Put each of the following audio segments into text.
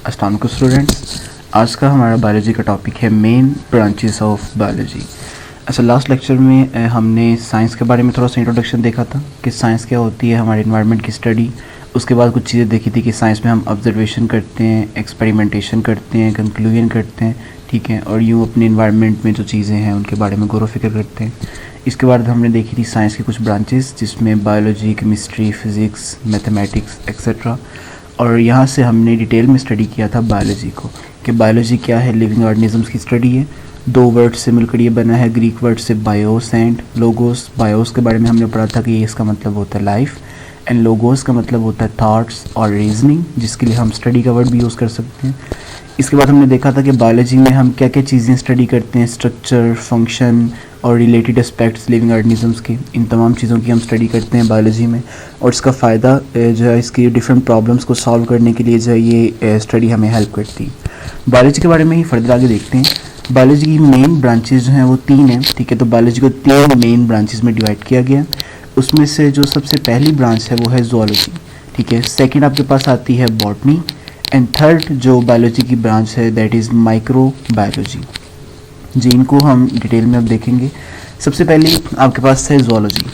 अस्सलाम वालेकुम स्टूडेंट्स। आज का हमारा बायोलॉजी का टॉपिक है मेन ब्रांचेस ऑफ बायोलॉजी। अच्छा, लास्ट लेक्चर में हमने साइंस के बारे में थोड़ा सा इंट्रोडक्शन देखा था कि साइंस क्या होती है, हमारे इन्वायरमेंट की स्टडी। उसके बाद कुछ चीज़ें देखी थी कि साइंस में हम ऑब्जर्वेशन करते हैं, एक्सपेरिमेंटेशन करते हैं, कंक्लूजन करते हैं, ठीक है, और यूँ अपने इन्वायरमेंट में जो चीज़ें हैं उनके बारे में गौर व फिक्र करते हैं। इसके बाद हमने देखी थी साइंस की कुछ ब्रांचेस जिसमें biology, chemistry, physics, mathematics etcetera. और यहाँ से हमने डिटेल में स्टडी किया था बायोलॉजी को कि बायोलॉजी क्या है, लिविंग ऑर्गेनिजम्स की स्टडी है। दो वर्ड से मिलकर ये बना है, ग्रीक वर्ड से बायोस एंड लोगोस। बायोस के बारे में हमने पढ़ा था कि ये इसका मतलब होता है लाइफ, एंड लोगोस का मतलब होता है थॉट्स और रीजनिंग, जिसके लिए हम स्टडी का वर्ड भी यूज़ कर सकते हैं। इसके बाद हमने देखा था कि बायोलॉजी में हम क्या क्या चीज़ें स्टडी करते हैं, स्ट्रक्चर, फंक्शन और रिलेटेड एस्पेक्ट्स लिविंग ऑर्गेनिजम्स के। इन तमाम चीज़ों की हम स्टडी करते हैं बायोलॉजी में, और इसका फ़ायदा जो है इसकी डिफरेंट प्रॉब्लम्स को सॉल्व करने के लिए जो है ये स्टडी हमें हेल्प करती है। बायोलॉजी के बारे में ही फर्दर आगे देखते हैं। बायोलॉजी की मेन ब्रांचेज जो हैं वो 3 हैं, ठीक है। तो बायोलॉजी को 3 मेन ब्रांचेज में डिवाइड किया गया। उसमें से जो सबसे पहली ब्रांच है वो है जूलॉजी, ठीक है। सेकेंड आपके पास आती है बॉटनी, एंड थर्ड जो बायोलॉजी की ब्रांच है दैट इज़ माइक्रो बायोलॉजी। जी, इनको हम डिटेल में अब देखेंगे। सबसे पहले आपके पास है जूलॉजी।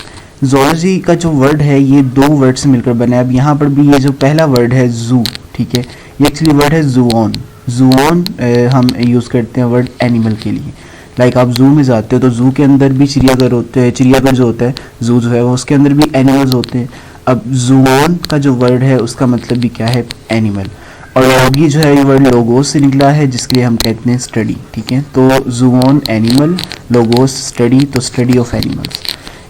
जूलॉजी का जो वर्ड है ये 2 वर्ड से मिलकर बना है। अब यहाँ पर भी ये जो पहला वर्ड है जू, ठीक है, ये एक्चुअली वर्ड है जूऑन। जूऑन हम यूज़ करते हैं वर्ड एनिमल के लिए। लाइक आप जू में जाते हो तो जू के अंदर भी चिड़ियाघर होते हैं, चिड़ियाघर जो होता है जू जो है वो उसके अंदर भी एनिमल्स होते हैं। अब जूऑन का जो वर्ड है उसका मतलब भी क्या है, एनिमल। और लोगी जो है ये वर्ड लोगोस से निकला है जिसके लिए हम कहते हैं स्टडी, ठीक है। तो जूऑन एनिमल, लोगोस स्टडी, तो स्टडी ऑफ एनिमल्स।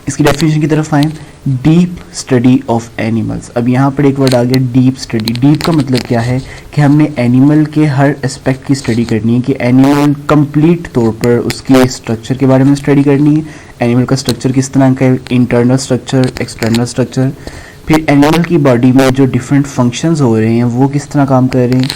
इसकी डेफिनेशन की तरफ आए, डीप स्टडी ऑफ एनिमल्स। अब यहाँ पर एक वर्ड आ गया डीप स्टडी। डीप का मतलब क्या है कि हमने एनिमल के हर एस्पेक्ट की स्टडी करनी है, कि एनिमल कंप्लीट तौर पर उसके स्ट्रक्चर के बारे में स्टडी करनी है। एनिमल का स्ट्रक्चर किस तरह का है, इंटरनल स्ट्रक्चर, एक्सटर्नल स्ट्रक्चर। फिर एनिमल की बॉडी में जो डिफरेंट फंक्शंस हो रहे हैं वो किस तरह काम कर रहे हैं।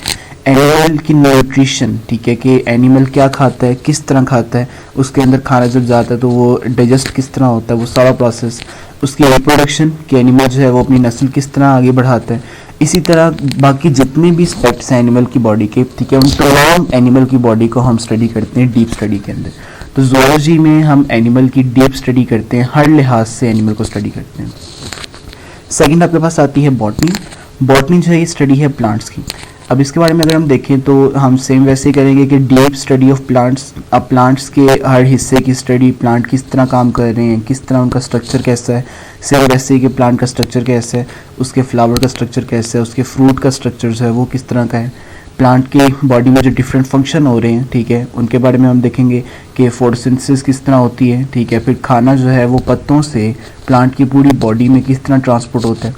एनिमल की न्यूट्रिशन, ठीक है, कि एनिमल क्या खाता है, किस तरह खाता है, उसके अंदर खाना जब जाता है तो वो डाइजेस्ट किस तरह होता है, वो सारा प्रोसेस। उसकी रिप्रोडक्शन, कि एनिमल जो है वो अपनी नस्ल किस तरह आगे बढ़ाता है। इसी तरह बाकी जितने भी एस्पेक्ट्स हैं एनिमल की बॉडी के, ठीक है, उन तमाम एनिमल की बॉडी को हम स्टडी करते हैं डीप स्टडी के अंदर। तो जूलॉजी में हम एनिमल की डीप स्टडी करते हैं, हर लिहाज से एनिमल को स्टडी करते हैं। सेकंड आपके पास आती है बॉटनी। बॉटनी जो है ये स्टडी है प्लांट्स की। अब इसके बारे में अगर हम देखें तो हम सेम वैसे ही करेंगे कि डीप स्टडी ऑफ प्लांट्स। अब प्लांट्स के हर हिस्से की स्टडी, प्लांट किस तरह काम कर रहे हैं, किस तरह उनका स्ट्रक्चर कैसा है। सेम वैसे ही कि प्लांट का स्ट्रक्चर कैसा है, उसके फ्लावर का स्ट्रक्चर कैसा है, उसके फ्रूट का स्ट्रक्चर जो है वो किस तरह का है। प्लांट के बॉडी में जो डिफरेंट फंक्शन हो रहे हैं, ठीक है, उनके बारे में हम देखेंगे कि फोटोसिंथेसिस किस तरह होती है, ठीक है। फिर खाना जो है वो पत्तों से प्लांट की पूरी बॉडी में किस तरह ट्रांसपोर्ट होता है।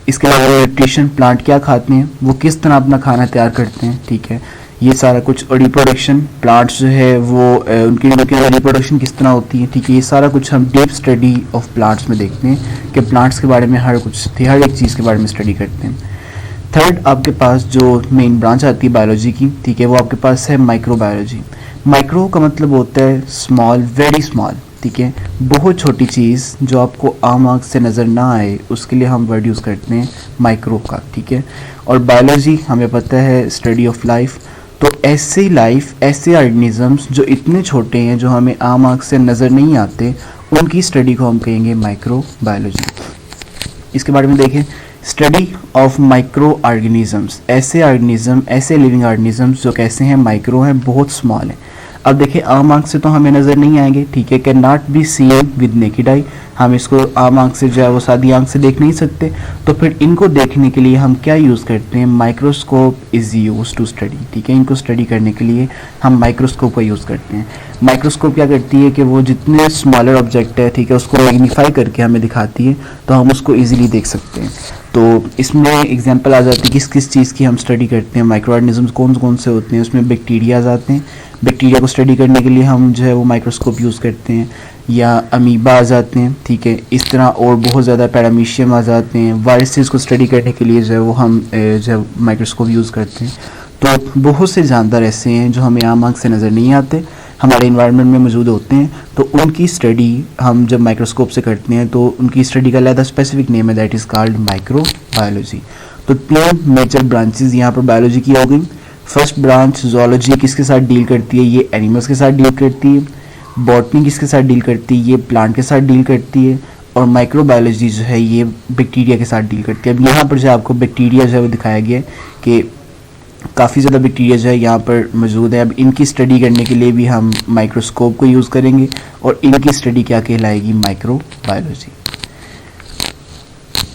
इसके अलावा न्यूट्रिशन, प्लांट क्या खाते हैं, वो किस तरह अपना खाना तैयार करते हैं, ठीक है, ये सारा कुछ। और रिप्रोडक्शन, प्लांट्स जो है वो उनकी रिप्रोडक्शन किस तरह होती है, ठीक है, ये सारा कुछ हम डीप स्टडी ऑफ प्लांट्स में देखते हैं कि प्लांट्स के बारे में हर एक चीज़ के बारे में स्टडी करते हैं। थर्ड आपके पास जो मेन ब्रांच आती है बायोलॉजी की, ठीक है, वो आपके पास है माइक्रोबायोलॉजी। माइक्रो का मतलब होता है स्मॉल, वेरी स्मॉल, ठीक है, बहुत छोटी चीज़ जो आपको आम आँख से नज़र ना आए, उसके लिए हम वर्ड यूज़ करते हैं माइक्रो का, ठीक है। और बायोलॉजी हमें पता है स्टडी ऑफ लाइफ। तो ऐसे लाइफ, ऐसे ऑर्गेनिजम्स जो इतने छोटे हैं, जो हमें आम आँख से नज़र नहीं आते, उनकी स्टडी को हम कहेंगे माइक्रो बायोलॉजी। इसके बारे में देखें, स्टडी ऑफ माइक्रो ऑर्गेनिजम्स, ऐसे ऑर्गेनिज्म, ऐसे लिविंग ऑर्गेनिजम्स जो कैसे हैं, माइक्रो हैं, बहुत स्मॉल हैं। अब देखिए आम आँख से तो हमें नज़र नहीं आएंगे, ठीक है, can not be seen with naked eye. हम इसको आम आँख से जो है वो सादी आँख से देख नहीं सकते। तो फिर इनको देखने के लिए हम क्या यूज़ करते हैं, microscope is use to study, ठीक है। इनको स्टडी करने के लिए हम माइक्रोस्कोप का यूज़ करते हैं। माइक्रोस्कोप क्या करती है कि वो जितने स्मॉलर ऑब्जेक्ट है, ठीक है, उसको मैग्नीफाई करके हमें दिखाती है, तो हम उसको ईजिली देख सकते हैं। तो इसमें एग्जांपल आ जाती है किस किस चीज़ की हम स्टडी करते हैं, माइक्रो ऑर्गेनिजम्स कौन कौन से होते हैं। उसमें बैक्टीरियाज आते हैं, बैक्टीरिया को स्टडी करने के लिए हम जो है वो माइक्रोस्कोप यूज़ करते हैं। या अमीबा आ जाते हैं, ठीक है, इस तरह और बहुत ज़्यादा पैरामीशियम आ जाते हैं। वायरसेस को स्टडी करने के लिए जो है वो हम जो है माइक्रोस्कोप यूज़ करते हैं। तो बहुत से जानदार ऐसे हैं जो हमें आम आँख से नज़र नहीं आते, हमारे इन्वायरमेंट में मौजूद होते हैं। तो उनकी स्टडी हम जब माइक्रोस्कोप से करते हैं तो उनकी स्टडी का अलग स्पेसिफिक नेम है, that is called micro biology. तो 3 मेजर ब्रांचेस यहाँ पर बायोलॉजी की हो गई। फर्स्ट ब्रांच जूलॉजी किसके साथ डील करती है, ये एनिमल्स के साथ डील करती है। बॉटनी किसके साथ डील करती है, ये प्लांट के साथ डील करती है। और माइक्रोबायोलॉजी जो है ये बैक्टीरिया के साथ डील करती है। अब यहाँ पर जो आपको बैक्टीरिया जो है वो दिखाया गया है कि काफ़ी ज़्यादा बैक्टीरिया जो है यहाँ पर मौजूद है। अब इनकी स्टडी करने के लिए भी हम माइक्रोस्कोप को यूज़ करेंगे और इनकी स्टडी क्या कहलाएगी, माइक्रोबायोलॉजी।